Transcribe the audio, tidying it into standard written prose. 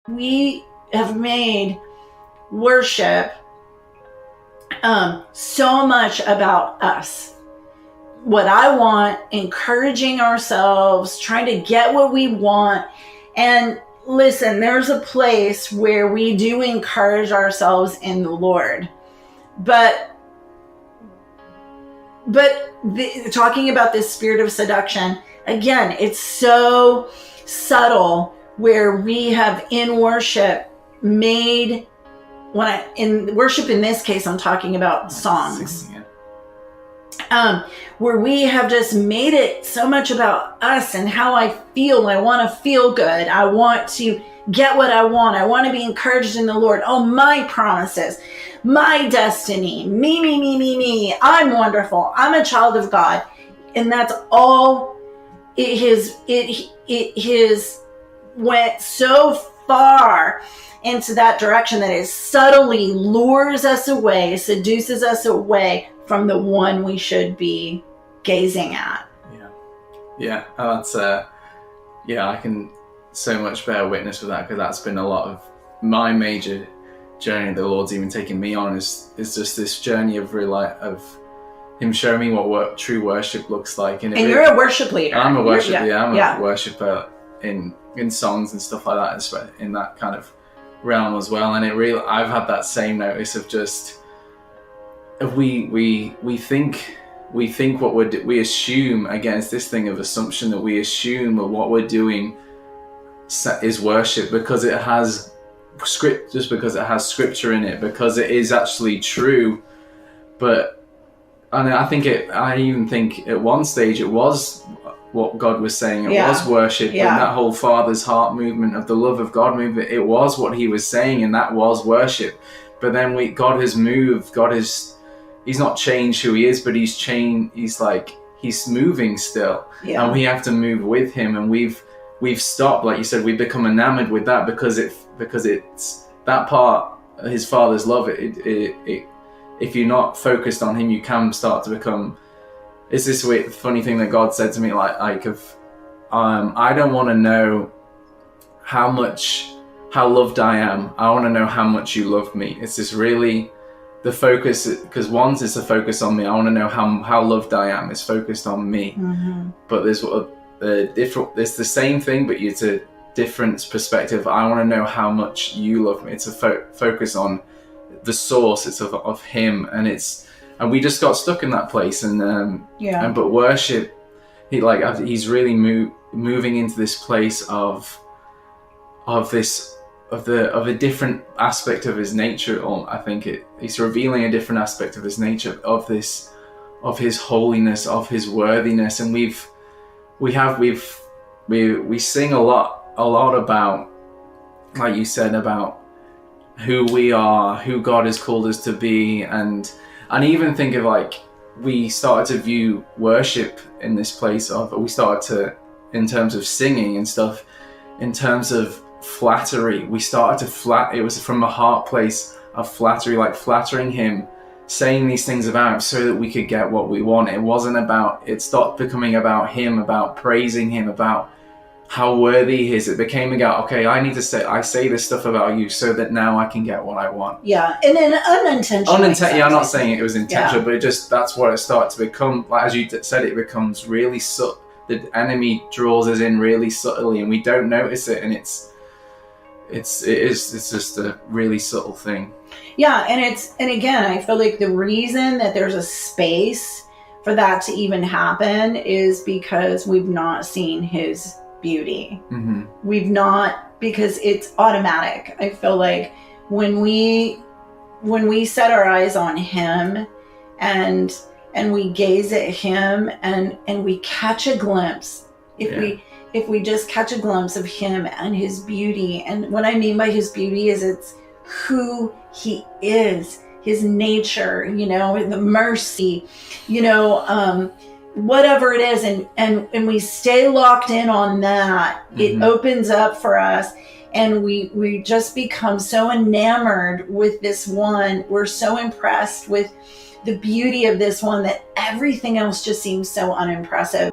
we have made worship so much about us, what I want, encouraging ourselves, trying to get what we want. And listen, there's a place where we do encourage ourselves in the Lord, but talking about this spirit of seduction, again, it's so subtle, where we have in worship made, in worship in this case, I'm talking about songs, where we have just made it so much about us and how I feel. I want to feel good. I want to get what I want. I want to be encouraged in the Lord. Oh, my promises, my destiny, me. I'm wonderful. I'm a child of God. And that's all it went so far into that direction that it subtly lures us away, seduces us away from the one we should be gazing at. Yeah. Oh, that's I can so much bear witness with that, because that's been a lot of my major journey the Lord's even taken me on, is just this journey of Him showing me what true worship looks like. And you're a worship leader. I'm a worship leader. I'm a worshiper in songs and stuff like that, in that kind of realm as well. And I've had that same notice of just, if we think we assume, against this thing of assumption, that we assume that what we're doing is worship because it has script, just because it has scripture in it, because it is actually true. I even think at one stage it was what God was saying. It was worship, and that whole Father's heart movement of the love of God movement, it was what He was saying, and that was worship. But then God has moved. He's not changed who He is, but He's changed. He's moving still, and we have to move with Him. And we've stopped, like you said, we've become enamored with that because it's that part, His Father's love. If you're not focused on Him, you can start to become. It's this weird, funny thing that God said to me, I don't want to know how loved I am. I want to know how much you love me. It's this really the focus, because once it's a focus on me, I want to know how loved I am. It's focused on me. Mm-hmm. But there's it's the same thing, but it's a different perspective. I want to know how much you love me. It's a focus on the source. It's of Him, and we just got stuck in that place. But worship, He's really moving into this place of a different aspect of His nature. Or I think He's revealing a different aspect of His nature, of His holiness, of His worthiness. And we sing a lot about, like you said, about who we are, who God has called us to be, and even think of we started to view worship in this place of, we started to, in terms of singing and stuff, in terms of flattery, we started to it was from a heart place of flattery, flattering Him, saying these things about Him so that we could get what we want. It stopped becoming about Him, about praising Him, about how worthy He is. It became about, okay, I say this stuff about you so that now I can get what I want. Yeah, and in unintentional. I'm not saying it was intentional, but that's what it started to become. As you said, it becomes really subtle. The enemy draws us in really subtly, and we don't notice it, and it's just a really subtle thing. Yeah, and again, I feel like the reason that there's a space for that to even happen is because we've not seen His beauty. Mm-hmm. We've not, because it's automatic. I feel like when we set our eyes on Him and we gaze at Him and we catch a glimpse, if we just catch a glimpse of Him and His beauty, and what I mean by His beauty is it's who He is, His nature, the mercy, whatever it is, and we stay locked in on that, mm-hmm. It opens up for us, and we just become so enamored with this one. We're so impressed with the beauty of this one that everything else just seems so unimpressive.